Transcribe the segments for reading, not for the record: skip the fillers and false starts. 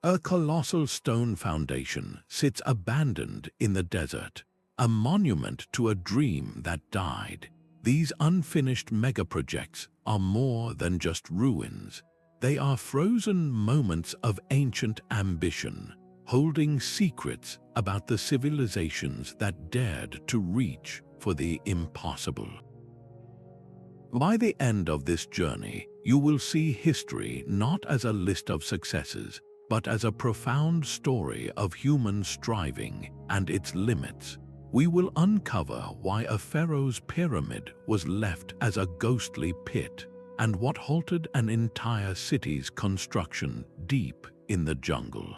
A colossal stone foundation sits abandoned in the desert, a monument to a dream that died. These unfinished megaprojects are more than just ruins. They are frozen moments of ancient ambition, holding secrets about the civilizations that dared to reach for the impossible. By the end of this journey, you will see history not as a list of successes, but as a profound story of human striving and its limits. We will uncover why a pharaoh's pyramid was left as a ghostly pit and what halted an entire city's construction deep in the jungle.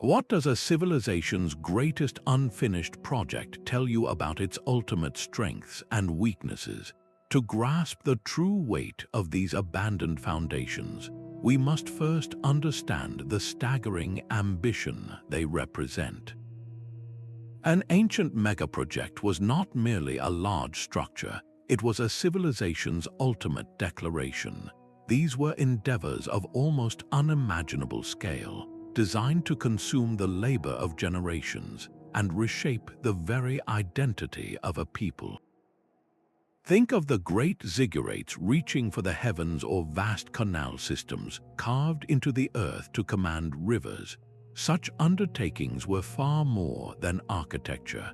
What does a civilization's greatest unfinished project tell you about its ultimate strengths and weaknesses? To grasp the true weight of these abandoned foundations, we must first understand the staggering ambition they represent. An ancient megaproject was not merely a large structure, it was a civilization's ultimate declaration. These were endeavors of almost unimaginable scale, designed to consume the labor of generations and reshape the very identity of a people. Think of the great ziggurats reaching for the heavens or vast canal systems carved into the earth to command rivers. Such undertakings were far more than architecture.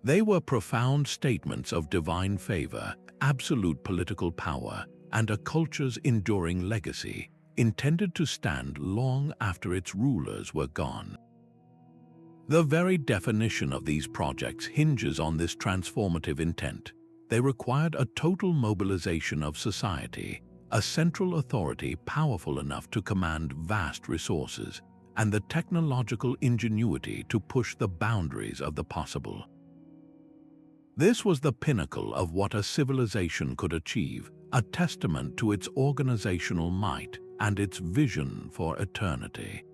They were profound statements of divine favor, absolute political power, and a culture's enduring legacy, intended to stand long after its rulers were gone. The very definition of these projects hinges on this transformative intent. They required a total mobilization of society, a central authority powerful enough to command vast resources, and the technological ingenuity to push the boundaries of the possible. This was the pinnacle of what a civilization could achieve, a testament to its organizational might and its vision for eternity.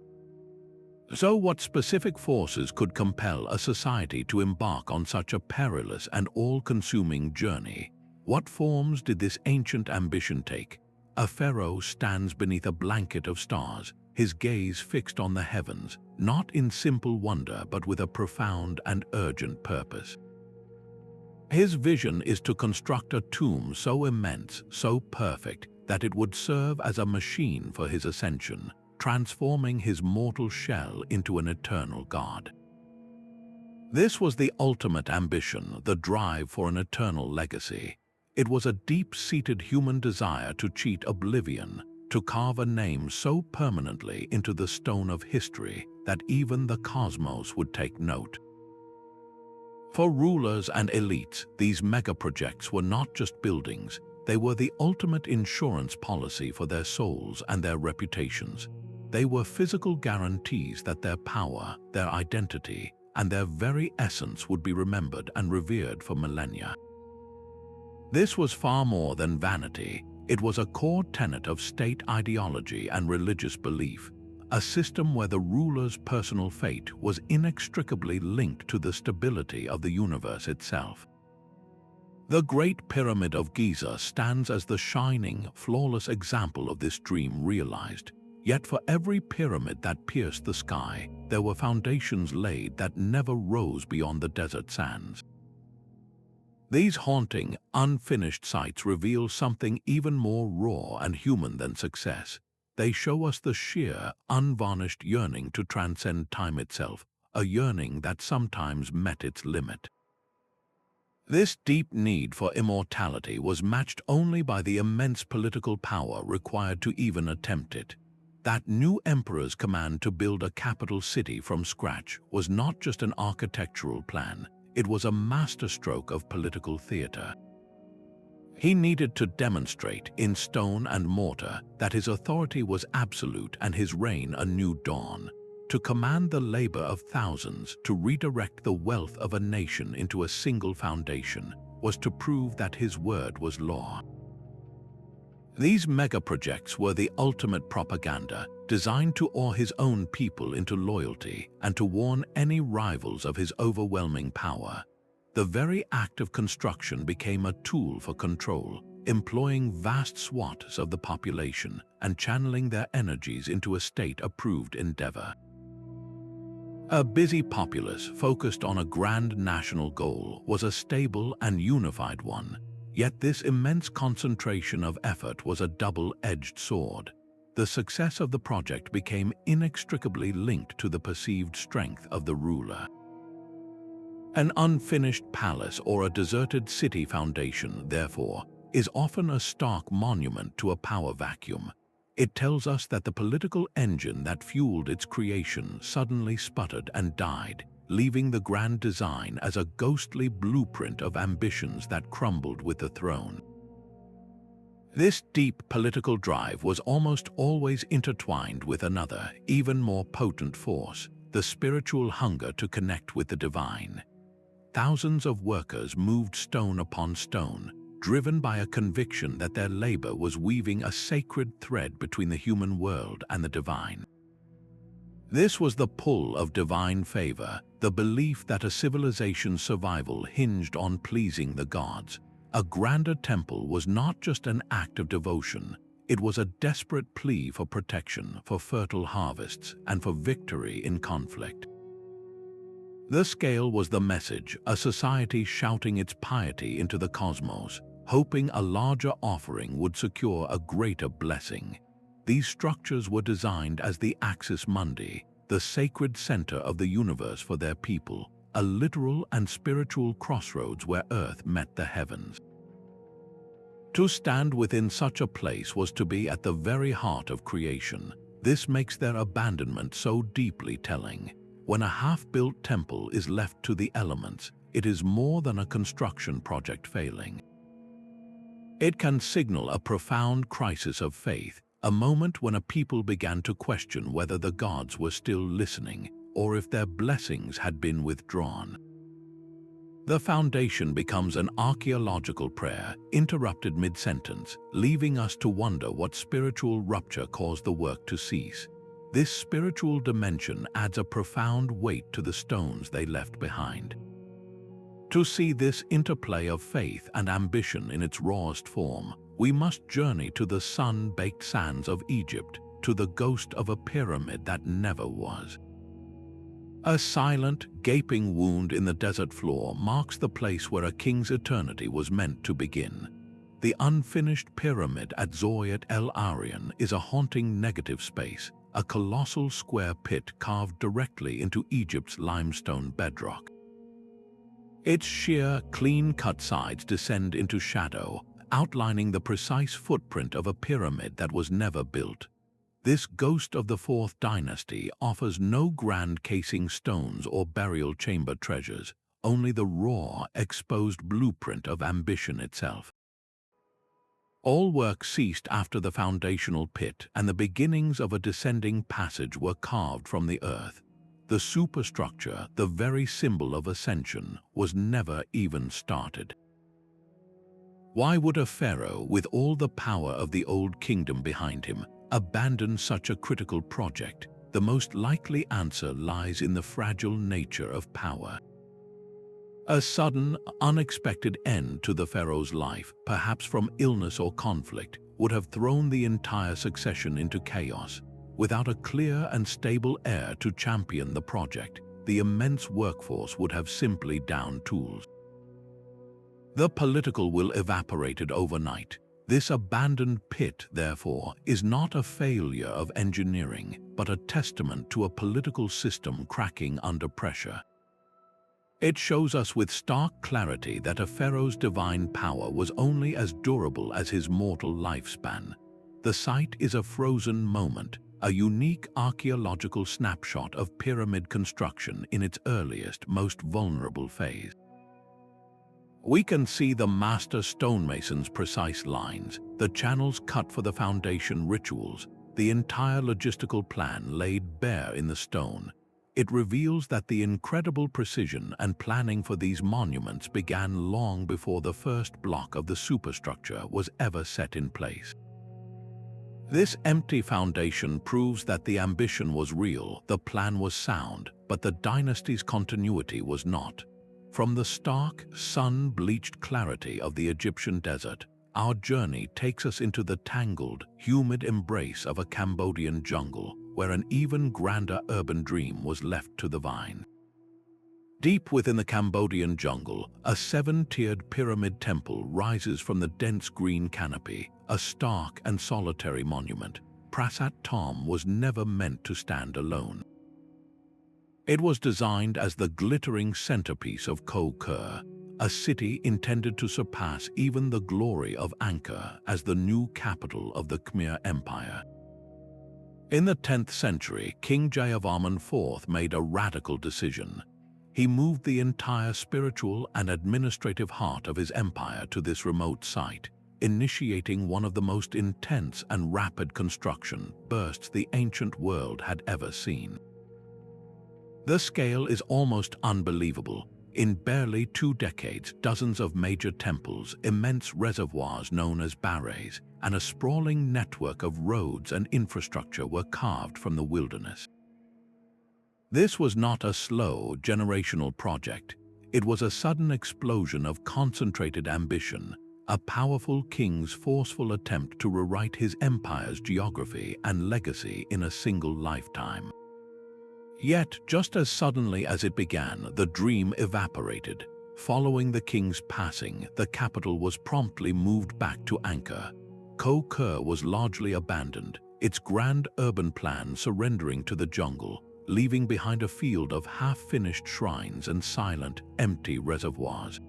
So what specific forces could compel a society to embark on such a perilous and all-consuming journey? What forms did this ancient ambition take? A pharaoh stands beneath a blanket of stars, his gaze fixed on the heavens, not in simple wonder but with a profound and urgent purpose. His vision is to construct a tomb so immense, so perfect, that it would serve as a machine for his ascension, transforming his mortal shell into an eternal god. This was the ultimate ambition, the drive for an eternal legacy. It was a deep-seated human desire to cheat oblivion, to carve a name so permanently into the stone of history that even the cosmos would take note. For rulers and elites, these megaprojects were not just buildings, they were the ultimate insurance policy for their souls and their reputations. They were physical guarantees that their power, their identity, and their very essence would be remembered and revered for millennia. This was far more than vanity. It was a core tenet of state ideology and religious belief, a system where the ruler's personal fate was inextricably linked to the stability of the universe itself. The Great Pyramid of Giza stands as the shining, flawless example of this dream realized. Yet for every pyramid that pierced the sky, there were foundations laid that never rose beyond the desert sands. These haunting, unfinished sites reveal something even more raw and human than success. They show us the sheer, unvarnished yearning to transcend time itself, a yearning that sometimes met its limit. This deep need for immortality was matched only by the immense political power required to even attempt it. That new emperor's command to build a capital city from scratch was not just an architectural plan, it was a masterstroke of political theater. He needed to demonstrate, in stone and mortar, that his authority was absolute and his reign a new dawn. To command the labor of thousands, to redirect the wealth of a nation into a single foundation, was to prove that his word was law. These megaprojects were the ultimate propaganda, designed to awe his own people into loyalty and to warn any rivals of his overwhelming power. The very act of construction became a tool for control, employing vast swaths of the population and channeling their energies into a state-approved endeavor. A busy populace focused on a grand national goal was a stable and unified one, yet this immense concentration of effort was a double-edged sword. The success of the project became inextricably linked to the perceived strength of the ruler. An unfinished palace or a deserted city foundation, therefore, is often a stark monument to a power vacuum. It tells us that the political engine that fueled its creation suddenly sputtered and died, leaving the grand design as a ghostly blueprint of ambitions that crumbled with the throne. This deep political drive was almost always intertwined with another, even more potent force, the spiritual hunger to connect with the divine. Thousands of workers moved stone upon stone, driven by a conviction that their labor was weaving a sacred thread between the human world and the divine. This was the pull of divine favor, the belief that a civilization's survival hinged on pleasing the gods. A grander temple was not just an act of devotion, it was a desperate plea for protection, for fertile harvests, and for victory in conflict. The scale was the message, a society shouting its piety into the cosmos, hoping a larger offering would secure a greater blessing. These structures were designed as the axis mundi, the sacred center of the universe for their people, a literal and spiritual crossroads where Earth met the heavens. To stand within such a place was to be at the very heart of creation. This makes their abandonment so deeply telling. When a half-built temple is left to the elements, it is more than a construction project failing. It can signal a profound crisis of faith, a moment when a people began to question whether the gods were still listening or if their blessings had been withdrawn. The foundation becomes an archaeological prayer, interrupted mid-sentence, leaving us to wonder what spiritual rupture caused the work to cease. This spiritual dimension adds a profound weight to the stones they left behind. To see this interplay of faith and ambition in its rawest form, we must journey to the sun-baked sands of Egypt, to the ghost of a pyramid that never was. A silent, gaping wound in the desert floor marks the place where a king's eternity was meant to begin. The unfinished pyramid at Zawyet el-Aryan is a haunting negative space, a colossal square pit carved directly into Egypt's limestone bedrock. Its sheer, clean-cut sides descend into shadow, outlining the precise footprint of a pyramid that was never built. This ghost of the Fourth Dynasty offers no grand casing stones or burial chamber treasures, only the raw, exposed blueprint of ambition itself. All work ceased after the foundational pit, and the beginnings of a descending passage were carved from the earth. The superstructure, the very symbol of ascension, was never even started. Why would a pharaoh, with all the power of the old kingdom behind him, abandon such a critical project? The most likely answer lies in the fragile nature of power. A sudden, unexpected end to the pharaoh's life, perhaps from illness or conflict, would have thrown the entire succession into chaos. Without a clear and stable heir to champion the project, the immense workforce would have simply downed tools. The political will evaporated overnight. This abandoned pit, therefore, is not a failure of engineering, but a testament to a political system cracking under pressure. It shows us with stark clarity that a pharaoh's divine power was only as durable as his mortal lifespan. The site is a frozen moment, a unique archaeological snapshot of pyramid construction in its earliest, most vulnerable phase. We can see the master stonemason's precise lines, the channels cut for the foundation rituals, the entire logistical plan laid bare in the stone. It reveals that the incredible precision and planning for these monuments began long before the first block of the superstructure was ever set in place. This empty foundation proves that the ambition was real, the plan was sound, but the dynasty's continuity was not. From the stark, sun-bleached clarity of the Egyptian desert, our journey takes us into the tangled, humid embrace of a Cambodian jungle where an even grander urban dream was left to the vine. Deep within the Cambodian jungle, a seven-tiered pyramid temple rises from the dense green canopy, a stark and solitary monument. Prasat Tom was never meant to stand alone. It was designed as the glittering centerpiece of Cuicuilco, a city intended to surpass even the glory of Angkor as the new capital of the Khmer Empire. In the 10th century, King Jayavarman IV made a radical decision. He moved the entire spiritual and administrative heart of his empire to this remote site, initiating one of the most intense and rapid construction bursts the ancient world had ever seen. The scale is almost unbelievable. In barely 2 decades, dozens of major temples, immense reservoirs known as barrays, and a sprawling network of roads and infrastructure were carved from the wilderness. This was not a slow, generational project. It was a sudden explosion of concentrated ambition, a powerful king's forceful attempt to rewrite his empire's geography and legacy in a single lifetime. Yet, just as suddenly as it began, the dream evaporated. Following the king's passing, the capital was promptly moved back to Angkor. Cuicuilco was largely abandoned, its grand urban plan surrendering to the jungle, leaving behind a field of half-finished shrines and silent, empty reservoirs.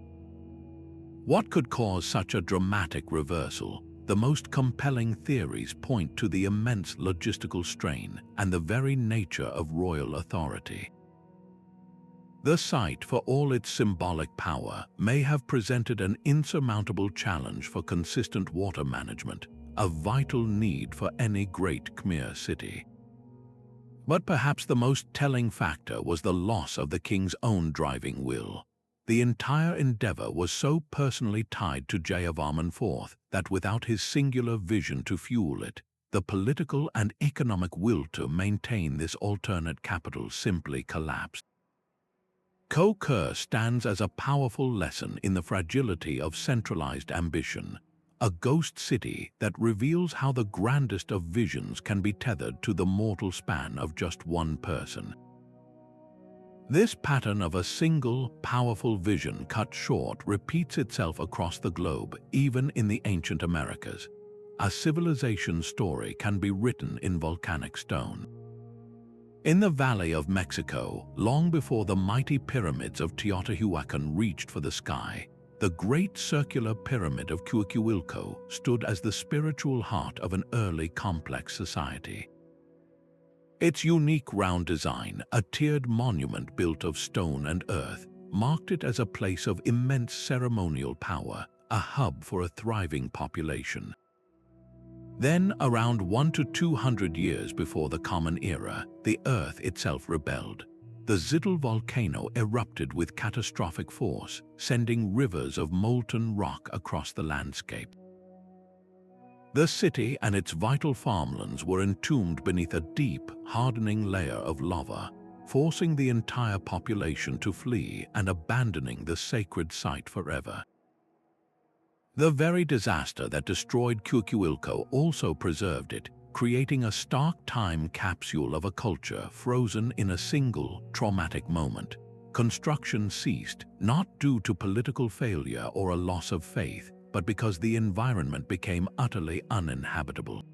What could cause such a dramatic reversal? The most compelling theories point to the immense logistical strain and the very nature of royal authority. The site, for all its symbolic power, may have presented an insurmountable challenge for consistent water management, a vital need for any great Khmer city. But perhaps the most telling factor was the loss of the king's own driving will. The entire endeavor was so personally tied to Jayavarman IV that without his singular vision to fuel it, the political and economic will to maintain this alternate capital simply collapsed. Cuicuilco stands as a powerful lesson in the fragility of centralized ambition, a ghost city that reveals how the grandest of visions can be tethered to the mortal span of just one person. This pattern of a single, powerful vision cut short repeats itself across the globe, even in the ancient Americas. A civilization's story can be written in volcanic stone. In the Valley of Mexico, long before the mighty pyramids of Teotihuacan reached for the sky, the great circular pyramid of Cuicuilco stood as the spiritual heart of an early complex society. Its unique round design, a tiered monument built of stone and earth, marked it as a place of immense ceremonial power, a hub for a thriving population. Then, around 100 to 200 years before the Common Era, the Earth itself rebelled. The Zittel volcano erupted with catastrophic force, sending rivers of molten rock across the landscape. The city and its vital farmlands were entombed beneath a deep, hardening layer of lava, forcing the entire population to flee and abandoning the sacred site forever. The very disaster that destroyed Cuicuilco also preserved it, creating a stark time capsule of a culture frozen in a single, traumatic moment. Construction ceased, not due to political failure or a loss of faith, but because the environment became utterly uninhabitable.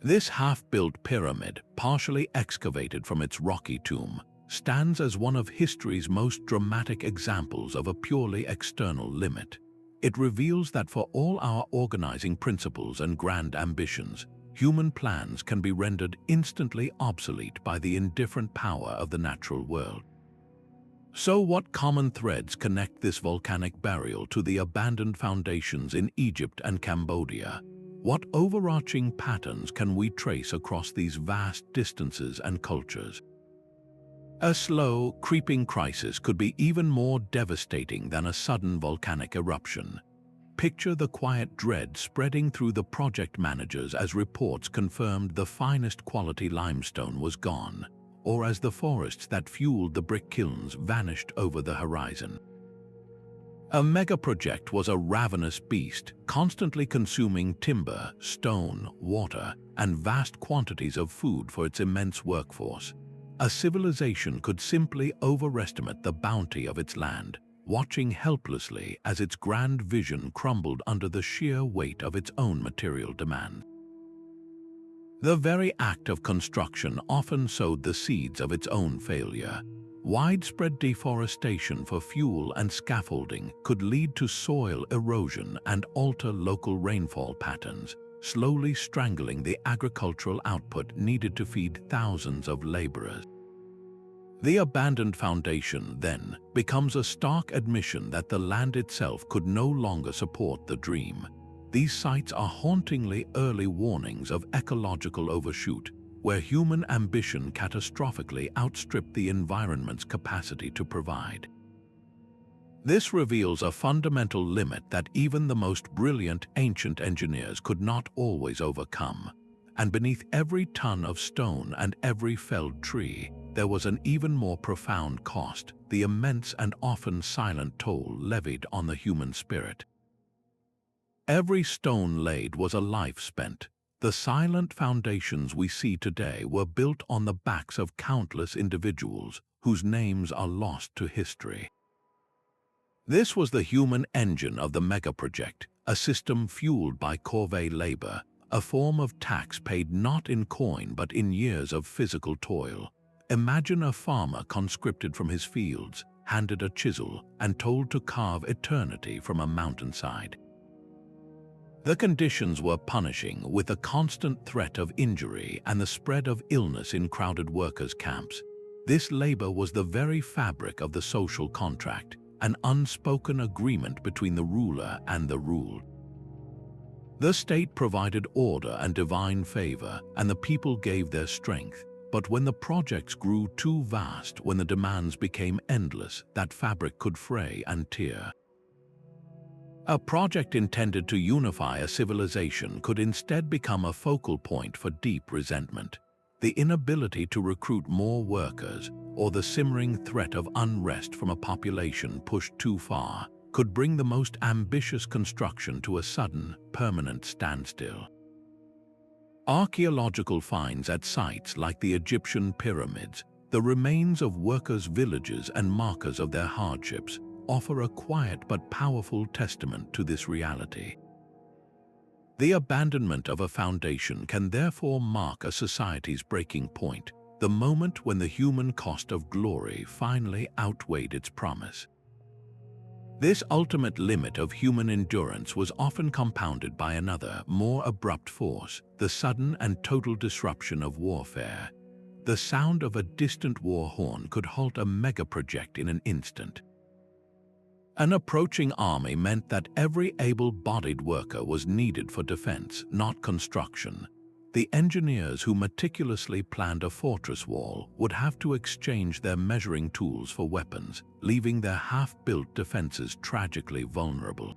This half-built pyramid, partially excavated from its rocky tomb, stands as one of history's most dramatic examples of a purely external limit. It reveals that for all our organizing principles and grand ambitions, human plans can be rendered instantly obsolete by the indifferent power of the natural world. So what common threads connect this volcanic burial to the abandoned foundations in Egypt and Cambodia? What overarching patterns can we trace across these vast distances and cultures? A slow, creeping crisis could be even more devastating than a sudden volcanic eruption. Picture the quiet dread spreading through the project managers as reports confirmed the finest quality limestone was gone, or as the forests that fueled the brick kilns vanished over the horizon. A megaproject was a ravenous beast, constantly consuming timber, stone, water, and vast quantities of food for its immense workforce. A civilization could simply overestimate the bounty of its land, watching helplessly as its grand vision crumbled under the sheer weight of its own material demand. The very act of construction often sowed the seeds of its own failure. Widespread deforestation for fuel and scaffolding could lead to soil erosion and alter local rainfall patterns, slowly strangling the agricultural output needed to feed thousands of laborers. The abandoned foundation, then, becomes a stark admission that the land itself could no longer support the dream. These sites are hauntingly early warnings of ecological overshoot, where human ambition catastrophically outstripped the environment's capacity to provide. This reveals a fundamental limit that even the most brilliant ancient engineers could not always overcome. And beneath every ton of stone and every felled tree, there was an even more profound cost, the immense and often silent toll levied on the human spirit. Every stone laid was a life spent. The silent foundations we see today were built on the backs of countless individuals whose names are lost to history. This was the human engine of the megaproject, a system fueled by corvée labor, a form of tax paid not in coin but in years of physical toil. Imagine a farmer conscripted from his fields, handed a chisel, and told to carve eternity from a mountainside. The conditions were punishing, with a constant threat of injury and the spread of illness in crowded workers' camps. This labor was the very fabric of the social contract, an unspoken agreement between the ruler and the ruled. The state provided order and divine favor, and the people gave their strength. But when the projects grew too vast, when the demands became endless, that fabric could fray and tear. A project intended to unify a civilization could instead become a focal point for deep resentment. The inability to recruit more workers, or the simmering threat of unrest from a population pushed too far, could bring the most ambitious construction to a sudden, permanent standstill. Archaeological finds at sites like the Egyptian pyramids, the remains of workers' villages and markers of their hardships, offer a quiet but powerful testament to this reality. The abandonment of a foundation can therefore mark a society's breaking point, the moment when the human cost of glory finally outweighed its promise. This ultimate limit of human endurance was often compounded by another, more abrupt force, the sudden and total disruption of warfare. The sound of a distant war horn could halt a megaproject in an instant. An approaching army meant that every able-bodied worker was needed for defense, not construction. The engineers who meticulously planned a fortress wall would have to exchange their measuring tools for weapons, leaving their half-built defenses tragically vulnerable.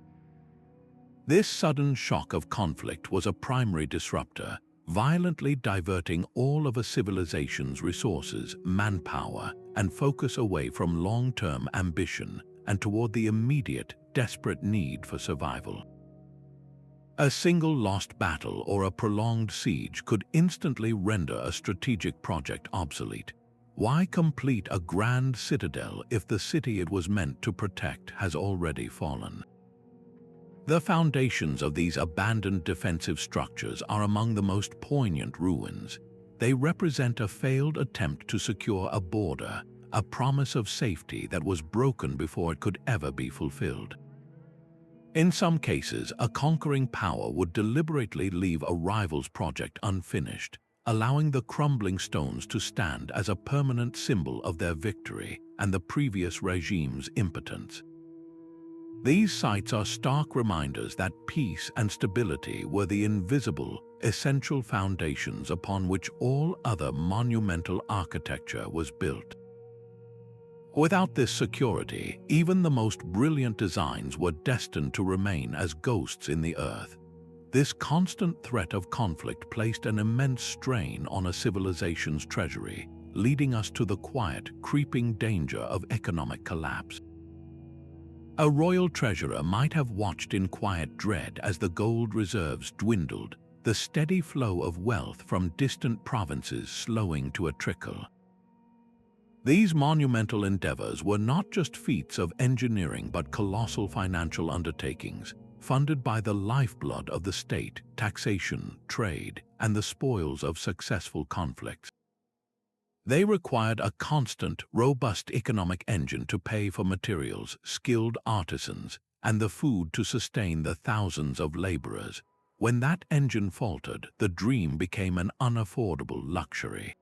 This sudden shock of conflict was a primary disruptor, violently diverting all of a civilization's resources, manpower, and focus away from long-term ambition and toward the immediate, desperate need for survival. A single lost battle or a prolonged siege could instantly render a strategic project obsolete. Why complete a grand citadel if the city it was meant to protect has already fallen? The foundations of these abandoned defensive structures are among the most poignant ruins. They represent a failed attempt to secure a border, a promise of safety that was broken before it could ever be fulfilled. In some cases, a conquering power would deliberately leave a rival's project unfinished, allowing the crumbling stones to stand as a permanent symbol of their victory and the previous regime's impotence. These sites are stark reminders that peace and stability were the invisible, essential foundations upon which all other monumental architecture was built. Without this security, even the most brilliant designs were destined to remain as ghosts in the earth. This constant threat of conflict placed an immense strain on a civilization's treasury, leading us to the quiet, creeping danger of economic collapse. A royal treasurer might have watched in quiet dread as the gold reserves dwindled, the steady flow of wealth from distant provinces slowing to a trickle. These monumental endeavors were not just feats of engineering but colossal financial undertakings, funded by the lifeblood of the state, taxation, trade, and the spoils of successful conflicts. They required a constant, robust economic engine to pay for materials, skilled artisans, and the food to sustain the thousands of laborers. When that engine faltered, the dream became an unaffordable luxury.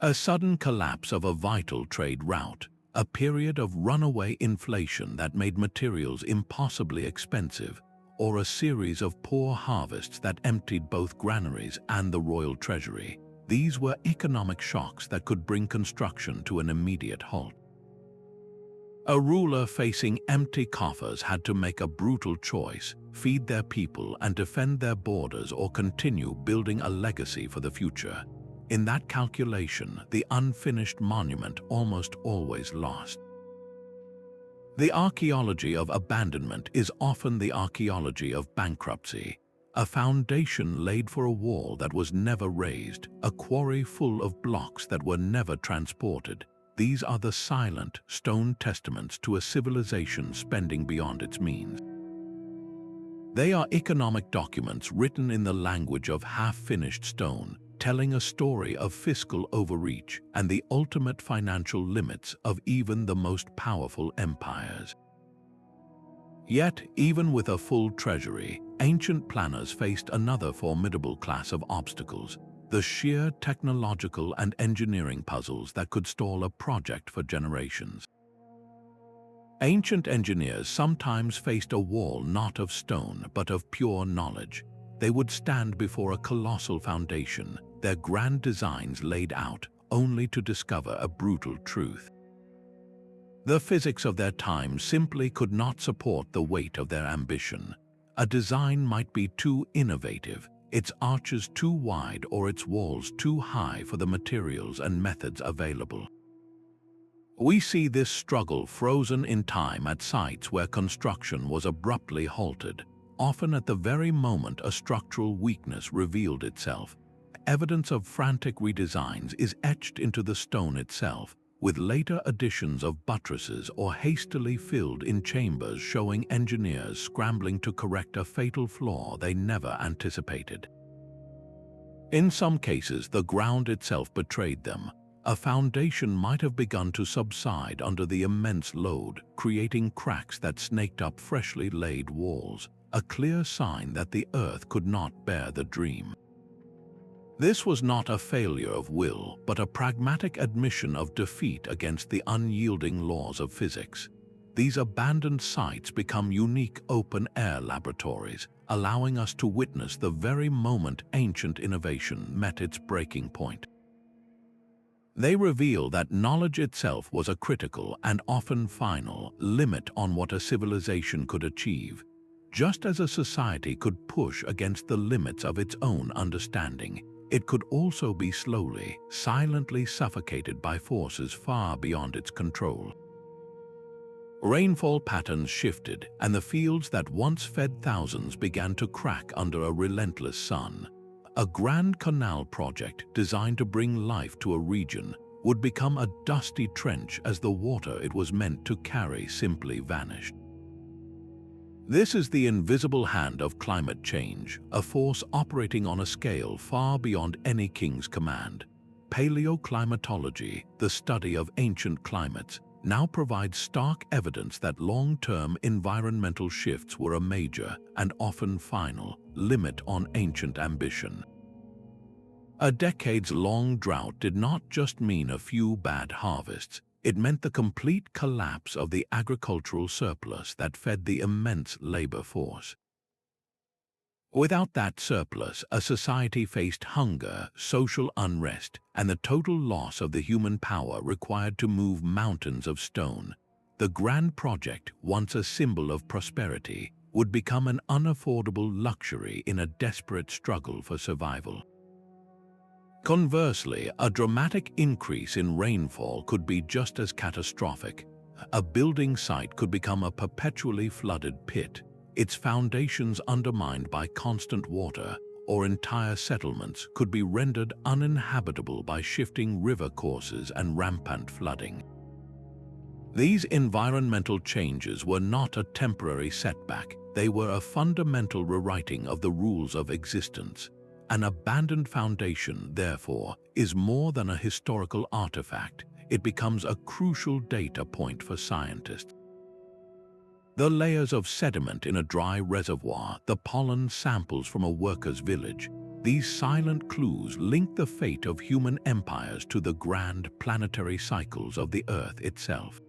A sudden collapse of a vital trade route, a period of runaway inflation that made materials impossibly expensive, or a series of poor harvests that emptied both granaries and the royal treasury. These were economic shocks that could bring construction to an immediate halt. A ruler facing empty coffers had to make a brutal choice: feed their people and defend their borders, or continue building a legacy for the future. In that calculation, the unfinished monument almost always lost. The archaeology of abandonment is often the archaeology of bankruptcy. A foundation laid for a wall that was never raised, a quarry full of blocks that were never transported. These are the silent, stone testaments to a civilization spending beyond its means. They are economic documents written in the language of half-finished stone, telling a story of fiscal overreach and the ultimate financial limits of even the most powerful empires. Yet, even with a full treasury, ancient planners faced another formidable class of obstacles: the sheer technological and engineering puzzles that could stall a project for generations. Ancient engineers sometimes faced a wall not of stone but of pure knowledge. They would stand before a colossal foundation, their grand designs laid out, only to discover a brutal truth. The physics of their time simply could not support the weight of their ambition. A design might be too innovative, its arches too wide, or its walls too high for the materials and methods available. We see this struggle frozen in time at sites where construction was abruptly halted, often at the very moment a structural weakness revealed itself. Evidence of frantic redesigns is etched into the stone itself, with later additions of buttresses or hastily filled in chambers showing engineers scrambling to correct a fatal flaw they never anticipated. In some cases, the ground itself betrayed them. A foundation might have begun to subside under the immense load, creating cracks that snaked up freshly laid walls, a clear sign that the earth could not bear the dream. This was not a failure of will, but a pragmatic admission of defeat against the unyielding laws of physics. These abandoned sites become unique open-air laboratories, allowing us to witness the very moment ancient innovation met its breaking point. They reveal that knowledge itself was a critical and often final limit on what a civilization could achieve. Just as a society could push against the limits of its own understanding, it could also be slowly, silently suffocated by forces far beyond its control. Rainfall patterns shifted, and the fields that once fed thousands began to crack under a relentless sun. A grand canal project designed to bring life to a region would become a dusty trench as the water it was meant to carry simply vanished. This is the invisible hand of climate change, a force operating on a scale far beyond any king's command. Paleoclimatology, the study of ancient climates, now provides stark evidence that long-term environmental shifts were a major, and often final, limit on ancient ambition. A decades-long drought did not just mean a few bad harvests. It meant the complete collapse of the agricultural surplus that fed the immense labor force. Without that surplus, a society faced hunger, social unrest, and the total loss of the human power required to move mountains of stone. The grand project, once a symbol of prosperity, would become an unaffordable luxury in a desperate struggle for survival. Conversely, a dramatic increase in rainfall could be just as catastrophic. a building site could become a perpetually flooded pit, its foundations undermined by constant water, or entire settlements could be rendered uninhabitable by shifting river courses and rampant flooding. These environmental changes were not a temporary setback, they were a fundamental rewriting of the rules of existence. An abandoned foundation, therefore, is more than a historical artifact. It becomes a crucial data point for scientists. The layers of sediment in a dry reservoir, the pollen samples from a worker's village, these silent clues link the fate of human empires to the grand planetary cycles of the Earth itself.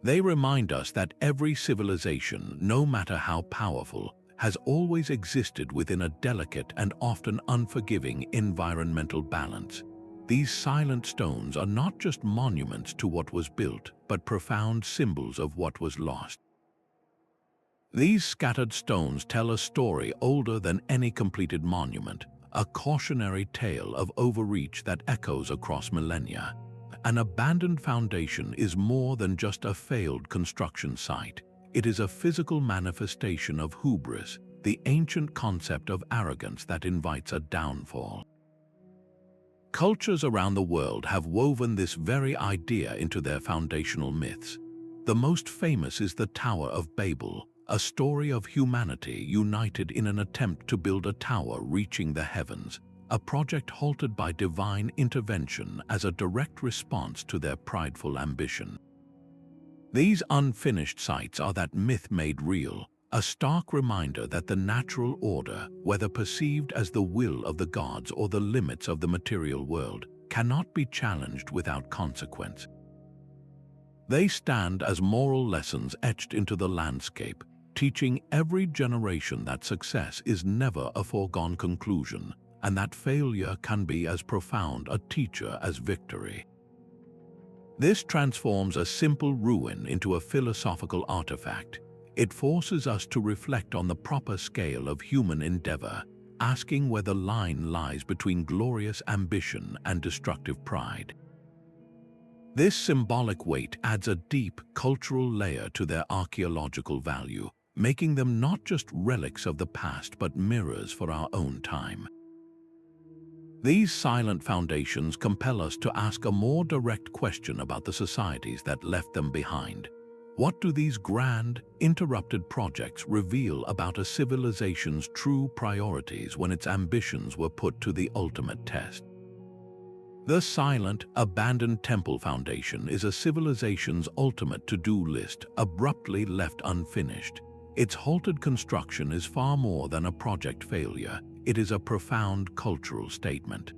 They remind us that every civilization, no matter how powerful, has always existed within a delicate and often unforgiving environmental balance. These silent stones are not just monuments to what was built, but profound symbols of what was lost. These scattered stones tell a story older than any completed monument, a cautionary tale of overreach that echoes across millennia. An abandoned foundation is more than just a failed construction site. It is a physical manifestation of hubris, the ancient concept of arrogance that invites a downfall. Cultures around the world have woven this very idea into their foundational myths. The most famous is the Tower of Babel, a story of humanity united in an attempt to build a tower reaching the heavens, a project halted by divine intervention as a direct response to their prideful ambition. These unfinished sites are that myth made real, a stark reminder that the natural order, whether perceived as the will of the gods or the limits of the material world, cannot be challenged without consequence. They stand as moral lessons etched into the landscape, teaching every generation that success is never a foregone conclusion, and that failure can be as profound a teacher as victory. This transforms a simple ruin into a philosophical artifact. It forces us to reflect on the proper scale of human endeavor, asking where the line lies between glorious ambition and destructive pride. This symbolic weight adds a deep cultural layer to their archaeological value, making them not just relics of the past but mirrors for our own time. These silent foundations compel us to ask a more direct question about the societies that left them behind. What do these grand, interrupted projects reveal about a civilization's true priorities when its ambitions were put to the ultimate test? The silent, abandoned temple foundation is a civilization's ultimate to-do list, abruptly left unfinished. Its halted construction is far more than a project failure. It is a profound cultural statement.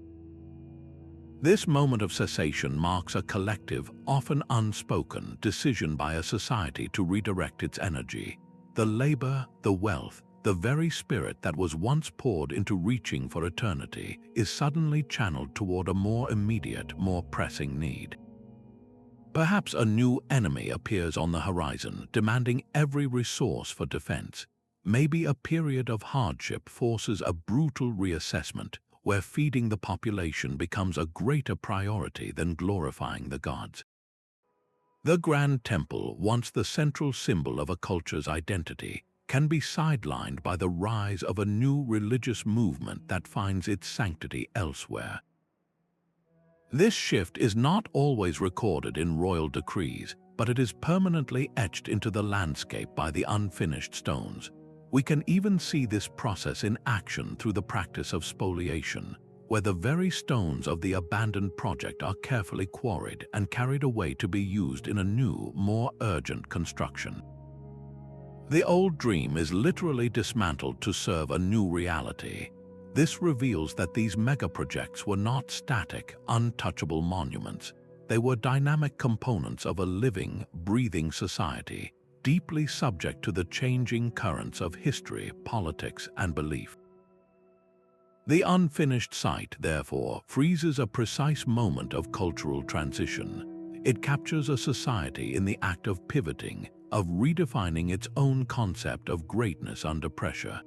This moment of cessation marks a collective, often unspoken, decision by a society to redirect its energy. The labor, the wealth, the very spirit that was once poured into reaching for eternity is suddenly channeled toward a more immediate, more pressing need. Perhaps a new enemy appears on the horizon, demanding every resource for defense. Maybe a period of hardship forces a brutal reassessment, where feeding the population becomes a greater priority than glorifying the gods. The Grand Temple, once the central symbol of a culture's identity, can be sidelined by the rise of a new religious movement that finds its sanctity elsewhere. This shift is not always recorded in royal decrees, but it is permanently etched into the landscape by the unfinished stones. We can even see this process in action through the practice of spoliation, where the very stones of the abandoned project are carefully quarried and carried away to be used in a new, more urgent construction. The old dream is literally dismantled to serve a new reality. This reveals that these megaprojects were not static, untouchable monuments. They were dynamic components of a living, breathing society, deeply subject to the changing currents of history, politics, and belief. The unfinished site, therefore, freezes a precise moment of cultural transition. It captures a society in the act of pivoting, of redefining its own concept of greatness under pressure.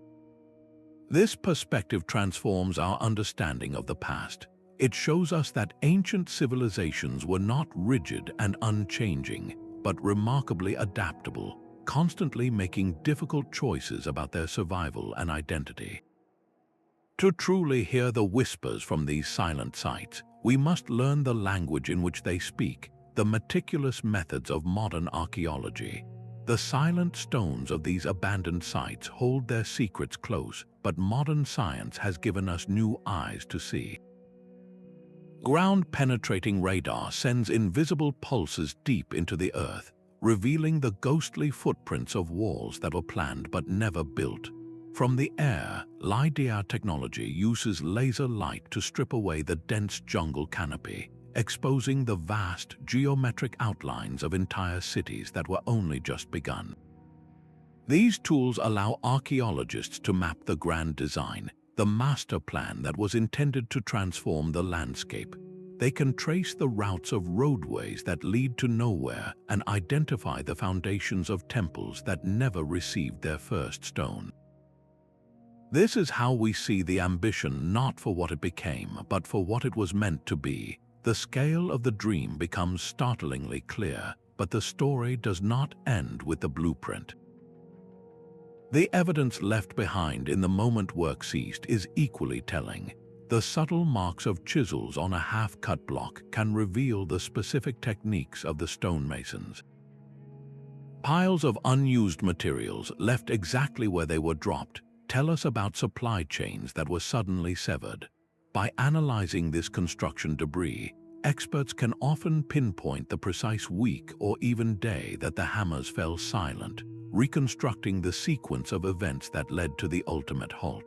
This perspective transforms our understanding of the past. It shows us that ancient civilizations were not rigid and unchanging, but remarkably adaptable, constantly making difficult choices about their survival and identity. To truly hear the whispers from these silent sites, we must learn the language in which they speak, the meticulous methods of modern archaeology. The silent stones of these abandoned sites hold their secrets close, but modern science has given us new eyes to see. Ground-penetrating radar sends invisible pulses deep into the earth, revealing the ghostly footprints of walls that were planned but never built. From the air, LiDAR technology uses laser light to strip away the dense jungle canopy, exposing the vast geometric outlines of entire cities that were only just begun. These tools allow archaeologists to map the grand design, the master plan that was intended to transform the landscape. They can trace the routes of roadways that lead to nowhere and identify the foundations of temples that never received their first stone. This is how we see the ambition not for what it became, but for what it was meant to be. The scale of the dream becomes startlingly clear, but the story does not end with the blueprint. The evidence left behind in the moment work ceased is equally telling. The subtle marks of chisels on a half-cut block can reveal the specific techniques of the stonemasons. Piles of unused materials left exactly where they were dropped tell us about supply chains that were suddenly severed. By analyzing this construction debris, experts can often pinpoint the precise week or even day that the hammers fell silent, reconstructing the sequence of events that led to the ultimate halt.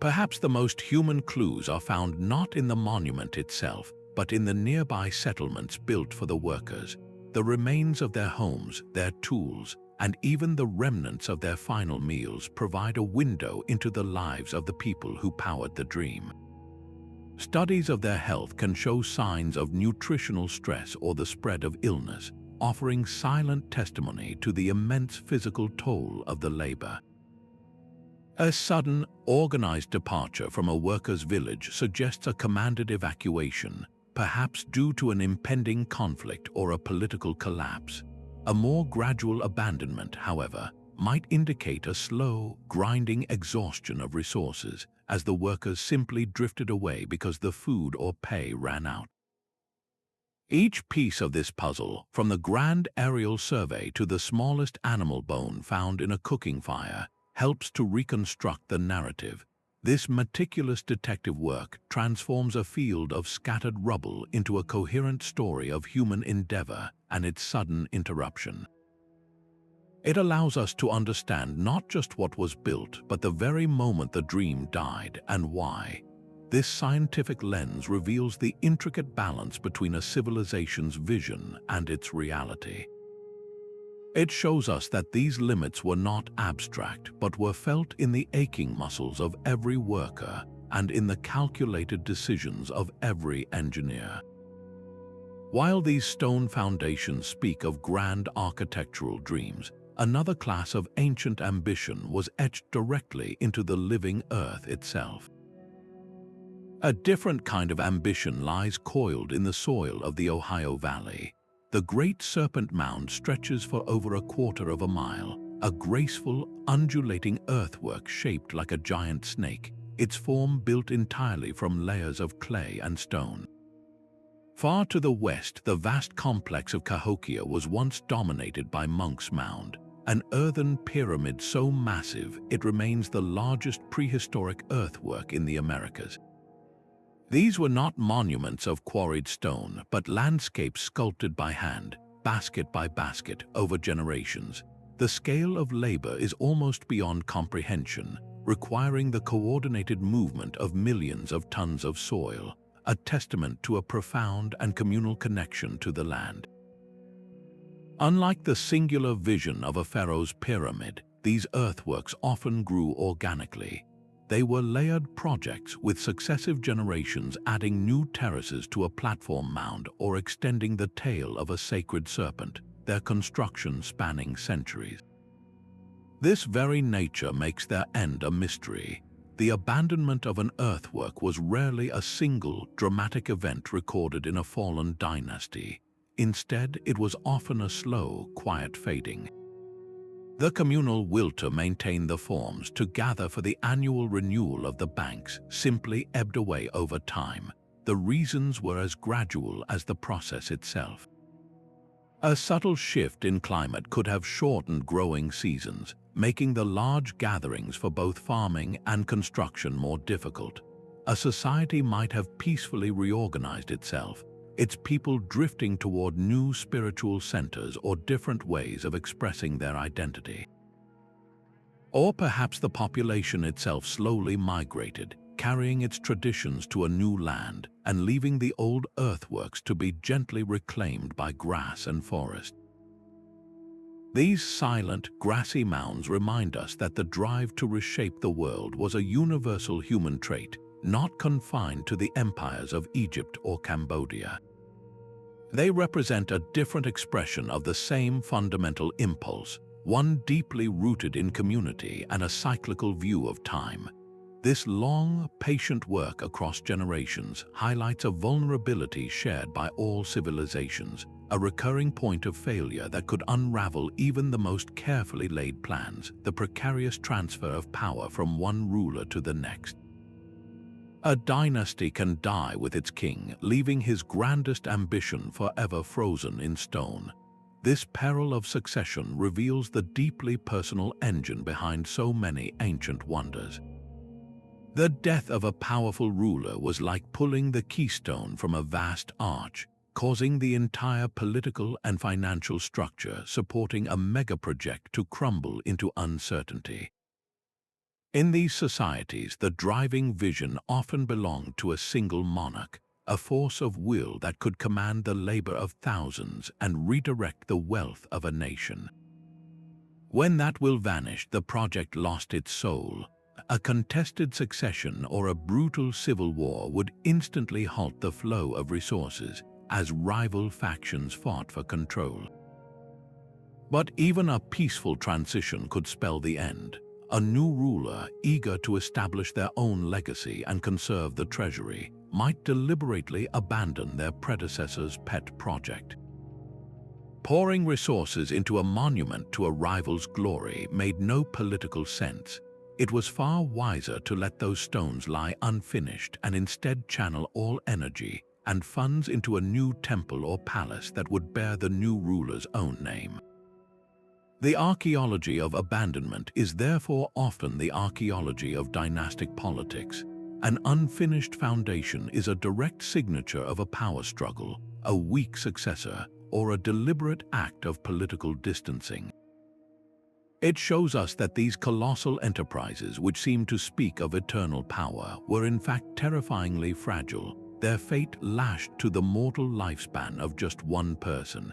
Perhaps the most human clues are found not in the monument itself, but in the nearby settlements built for the workers. The remains of their homes, their tools, and even the remnants of their final meals provide a window into the lives of the people who powered the dream. Studies of their health can show signs of nutritional stress or the spread of illness, offering silent testimony to the immense physical toll of the labor. A sudden, organized departure from a workers' village suggests a commanded evacuation, perhaps due to an impending conflict or a political collapse. A more gradual abandonment, however, might indicate a slow, grinding exhaustion of resources as the workers simply drifted away because the food or pay ran out. Each piece of this puzzle, from the grand aerial survey to the smallest animal bone found in a cooking fire, helps to reconstruct the narrative. This meticulous detective work transforms a field of scattered rubble into a coherent story of human endeavor and its sudden interruption. It allows us to understand not just what was built, but the very moment the dream died and why. This scientific lens reveals the intricate balance between a civilization's vision and its reality. It shows us that these limits were not abstract, but were felt in the aching muscles of every worker and in the calculated decisions of every engineer. While these stone foundations speak of grand architectural dreams, another class of ancient ambition was etched directly into the living earth itself. A different kind of ambition lies coiled in the soil of the Ohio Valley. The Great Serpent Mound stretches for over a quarter of a mile, a graceful, undulating earthwork shaped like a giant snake, its form built entirely from layers of clay and stone. Far to the west, the vast complex of Cahokia was once dominated by Monk's Mound, an earthen pyramid so massive it remains the largest prehistoric earthwork in the Americas. These were not monuments of quarried stone, but landscapes sculpted by hand, basket by basket, over generations. The scale of labor is almost beyond comprehension, requiring the coordinated movement of millions of tons of soil, a testament to a profound and communal connection to the land. Unlike the singular vision of a pharaoh's pyramid, these earthworks often grew organically. They were layered projects with successive generations adding new terraces to a platform mound or extending the tail of a sacred serpent, their construction spanning centuries. This very nature makes their end a mystery. the abandonment of an earthwork was rarely a single, dramatic event recorded in a fallen dynasty. Instead, it was often a slow, quiet fading. The communal will to maintain the forms, to gather for the annual renewal of the banks, simply ebbed away over time. The reasons were as gradual as the process itself. A subtle shift in climate could have shortened growing seasons, making the large gatherings for both farming and construction more difficult. A society might have peacefully reorganized itself, its people drifting toward new spiritual centers or different ways of expressing their identity. Or perhaps the population itself slowly migrated, carrying its traditions to a new land and leaving the old earthworks to be gently reclaimed by grass and forest. These silent, grassy mounds remind us that the drive to reshape the world was a universal human trait, not confined to the empires of Egypt or Cambodia. They represent a different expression of the same fundamental impulse, one deeply rooted in community and a cyclical view of time. This long, patient work across generations highlights a vulnerability shared by all civilizations, a recurring point of failure that could unravel even the most carefully laid plans, the precarious transfer of power from one ruler to the next. A dynasty can die with its king, leaving his grandest ambition forever frozen in stone. This peril of succession reveals the deeply personal engine behind so many ancient wonders. The death of a powerful ruler was like pulling the keystone from a vast arch, causing the entire political and financial structure supporting a megaproject to crumble into uncertainty. In these societies, the driving vision often belonged to a single monarch, a force of will that could command the labor of thousands and redirect the wealth of a nation. When that will vanished, the project lost its soul. A contested succession or a brutal civil war would instantly halt the flow of resources as rival factions fought for control. But even a peaceful transition could spell the end. A new ruler, eager to establish their own legacy and conserve the treasury, might deliberately abandon their predecessor's pet project. Pouring resources into a monument to a rival's glory made no political sense. It was far wiser to let those stones lie unfinished and instead channel all energy and funds into a new temple or palace that would bear the new ruler's own name. The archaeology of abandonment is therefore often the archaeology of dynastic politics. An unfinished foundation is a direct signature of a power struggle, a weak successor, or a deliberate act of political distancing. It shows us that these colossal enterprises, which seem to speak of eternal power, were in fact terrifyingly fragile, their fate lashed to the mortal lifespan of just one person.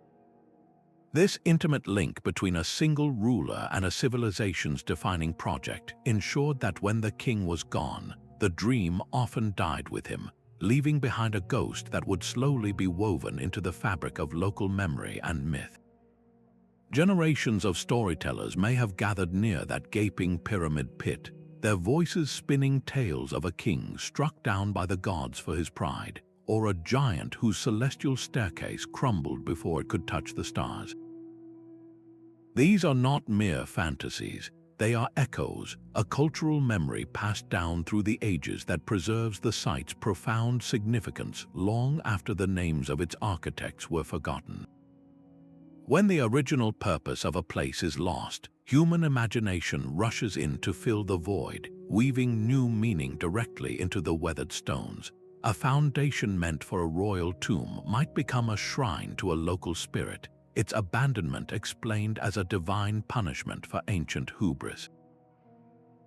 This intimate link between a single ruler and a civilization's defining project ensured that when the king was gone, the dream often died with him, leaving behind a ghost that would slowly be woven into the fabric of local memory and myth. Generations of storytellers may have gathered near that gaping pyramid pit, their voices spinning tales of a king struck down by the gods for his pride, or a giant whose celestial staircase crumbled before it could touch the stars. These are not mere fantasies, they are echoes, a cultural memory passed down through the ages that preserves the site's profound significance long after the names of its architects were forgotten. When the original purpose of a place is lost, human imagination rushes in to fill the void, weaving new meaning directly into the weathered stones. A foundation meant for a royal tomb might become a shrine to a local spirit, its abandonment explained as a divine punishment for ancient hubris.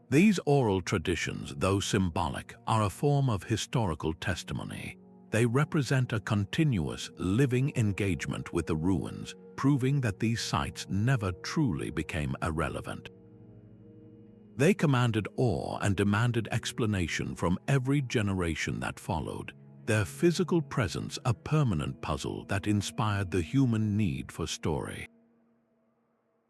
These oral traditions, though symbolic, are a form of historical testimony. They represent a continuous, living engagement with the ruins, proving that these sites never truly became irrelevant. They commanded awe and demanded explanation from every generation that followed, their physical presence a permanent puzzle that inspired the human need for story.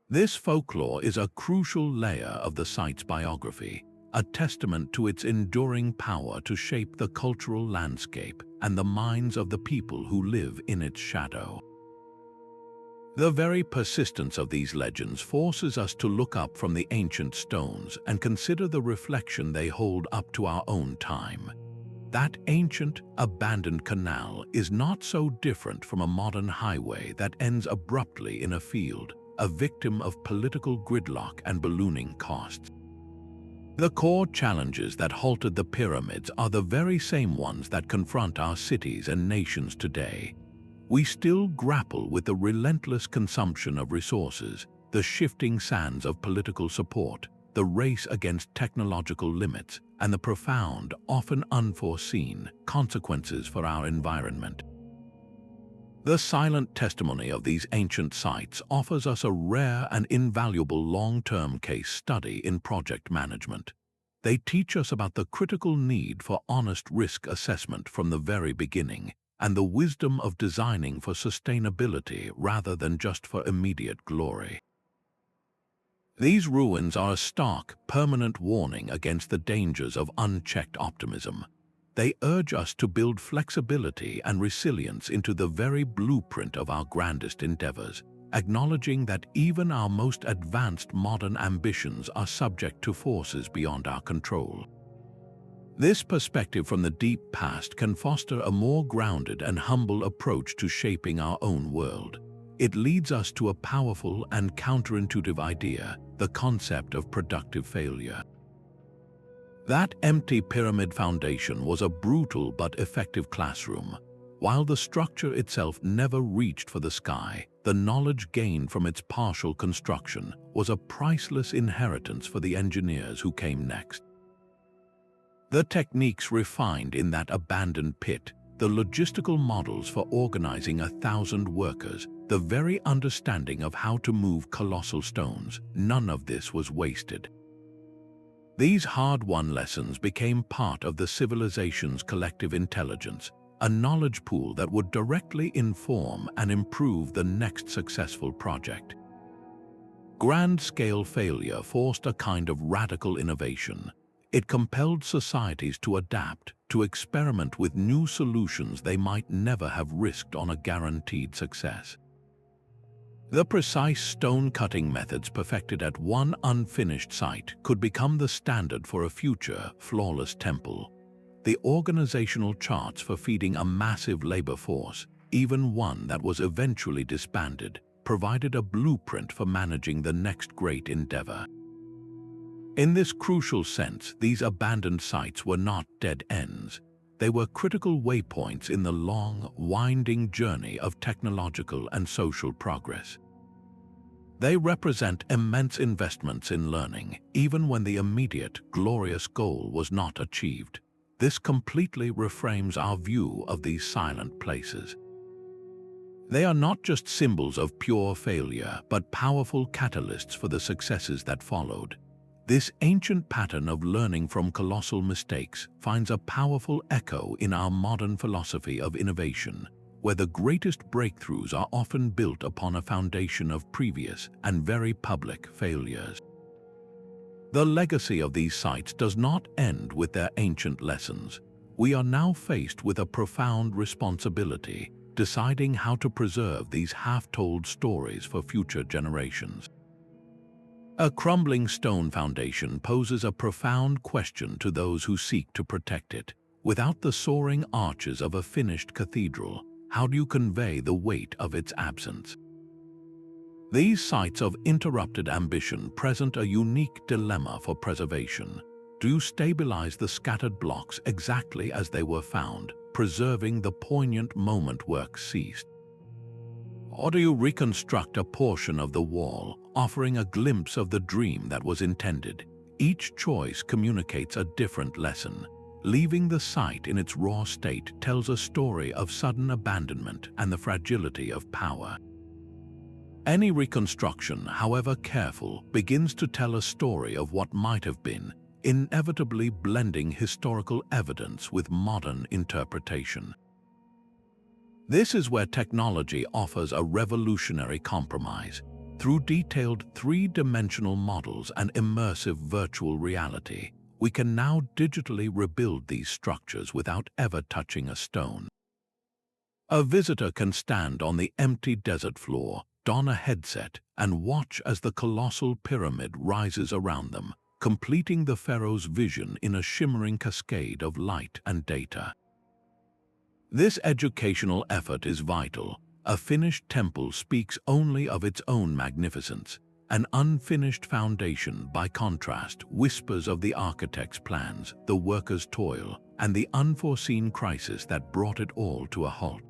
This folklore is a crucial layer of the site's biography, a testament to its enduring power to shape the cultural landscape and the minds of the people who live in its shadow. The very persistence of these legends forces us to look up from the ancient stones and consider the reflection they hold up to our own time. That ancient, abandoned canal is not so different from a modern highway that ends abruptly in a field, a victim of political gridlock and ballooning costs. The core challenges that halted the pyramids are the very same ones that confront our cities and nations today. We still grapple with the relentless consumption of resources, the shifting sands of political support, the race against technological limits, and the profound, often unforeseen, consequences for our environment. The silent testimony of these ancient sites offers us a rare and invaluable long-term case study in project management. They teach us about the critical need for honest risk assessment from the very beginning, and the wisdom of designing for sustainability rather than just for immediate glory. These ruins are a stark, permanent warning against the dangers of unchecked optimism. They urge us to build flexibility and resilience into the very blueprint of our grandest endeavors, acknowledging that even our most advanced modern ambitions are subject to forces beyond our control. This perspective from the deep past can foster a more grounded and humble approach to shaping our own world. It leads us to a powerful and counterintuitive idea, the concept of productive failure. That empty pyramid foundation was a brutal but effective classroom. While the structure itself never reached for the sky, the knowledge gained from its partial construction was a priceless inheritance for the engineers who came next. The techniques refined in that abandoned pit, the logistical models for organizing 1,000 workers, the very understanding of how to move colossal stones, none of this was wasted. These hard-won lessons became part of the civilization's collective intelligence, a knowledge pool that would directly inform and improve the next successful project. Grand-scale failure forced a kind of radical innovation. It compelled societies to adapt, to experiment with new solutions they might never have risked on a guaranteed success. The precise stone-cutting methods perfected at one unfinished site could become the standard for a future, flawless temple. The organizational charts for feeding a massive labor force, even one that was eventually disbanded, provided a blueprint for managing the next great endeavor. In this crucial sense, these abandoned sites were not dead ends. They were critical waypoints in the long, winding journey of technological and social progress. They represent immense investments in learning, even when the immediate, glorious goal was not achieved. This completely reframes our view of these silent places. They are not just symbols of pure failure, but powerful catalysts for the successes that followed. This ancient pattern of learning from colossal mistakes finds a powerful echo in our modern philosophy of innovation, where the greatest breakthroughs are often built upon a foundation of previous and very public failures. The legacy of these sites does not end with their ancient lessons. We are now faced with a profound responsibility, deciding how to preserve these half-told stories for future generations. A crumbling stone foundation poses a profound question to those who seek to protect it. Without the soaring arches of a finished cathedral, how do you convey the weight of its absence? These sites of interrupted ambition present a unique dilemma for preservation. Do you stabilize the scattered blocks exactly as they were found, preserving the poignant moment work ceased? Or do you reconstruct a portion of the wall, offering a glimpse of the dream that was intended? Each choice communicates a different lesson. Leaving the site in its raw state tells a story of sudden abandonment and the fragility of power. Any reconstruction, however careful, begins to tell a story of what might have been, inevitably blending historical evidence with modern interpretation. This is where technology offers a revolutionary compromise. Through detailed three-dimensional models and immersive virtual reality, we can now digitally rebuild these structures without ever touching a stone. A visitor can stand on the empty desert floor, don a headset, and watch as the colossal pyramid rises around them, completing the pharaoh's vision in a shimmering cascade of light and data. This educational effort is vital. A finished temple speaks only of its own magnificence. An unfinished foundation, by contrast, whispers of the architect's plans, the workers' toil, and the unforeseen crisis that brought it all to a halt.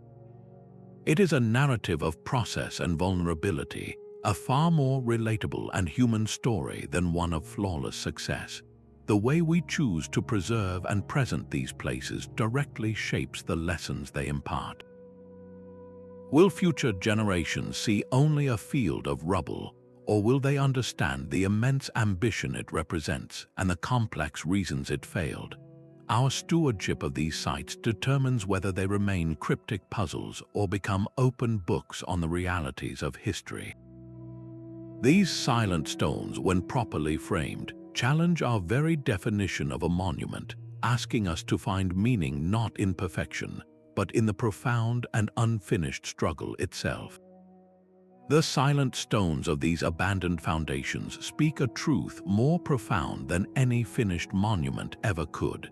It is a narrative of process and vulnerability, a far more relatable and human story than one of flawless success. The way we choose to preserve and present these places directly shapes the lessons they impart. Will future generations see only a field of rubble, or will they understand the immense ambition it represents and the complex reasons it failed? Our stewardship of these sites determines whether they remain cryptic puzzles or become open books on the realities of history. These silent stones, when properly framed, challenge our very definition of a monument, asking us to find meaning not in perfection, but in the profound and unfinished struggle itself. The silent stones of these abandoned foundations speak a truth more profound than any finished monument ever could.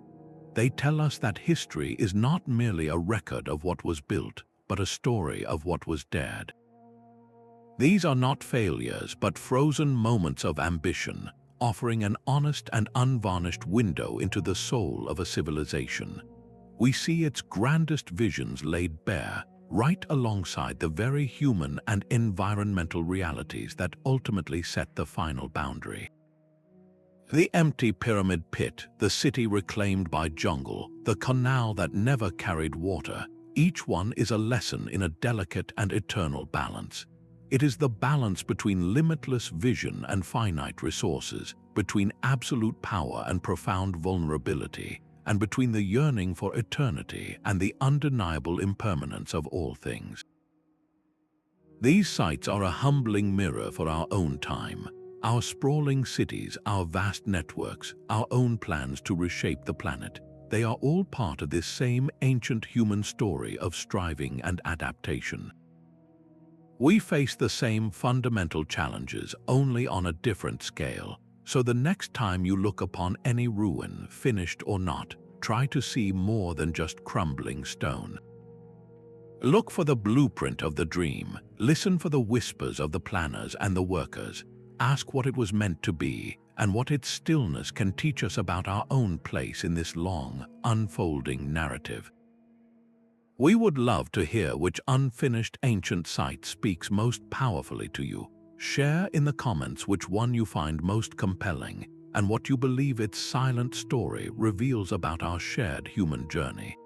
They tell us that history is not merely a record of what was built, but a story of what was dared. These are not failures, but frozen moments of ambition, offering an honest and unvarnished window into the soul of a civilization. We see its grandest visions laid bare, right alongside the very human and environmental realities that ultimately set the final boundary. The empty pyramid pit, the city reclaimed by jungle, the canal that never carried water, each one is a lesson in a delicate and eternal balance. It is the balance between limitless vision and finite resources, between absolute power and profound vulnerability, and between the yearning for eternity and the undeniable impermanence of all things. These sites are a humbling mirror for our own time, our sprawling cities, our vast networks, our own plans to reshape the planet. They are all part of this same ancient human story of striving and adaptation. We face the same fundamental challenges, only on a different scale. So the next time you look upon any ruin, finished or not, try to see more than just crumbling stone. Look for the blueprint of the dream. Listen for the whispers of the planners and the workers. Ask what it was meant to be and what its stillness can teach us about our own place in this long, unfolding narrative. We would love to hear which unfinished ancient site speaks most powerfully to you. Share in the comments which one you find most compelling and what you believe its silent story reveals about our shared human journey.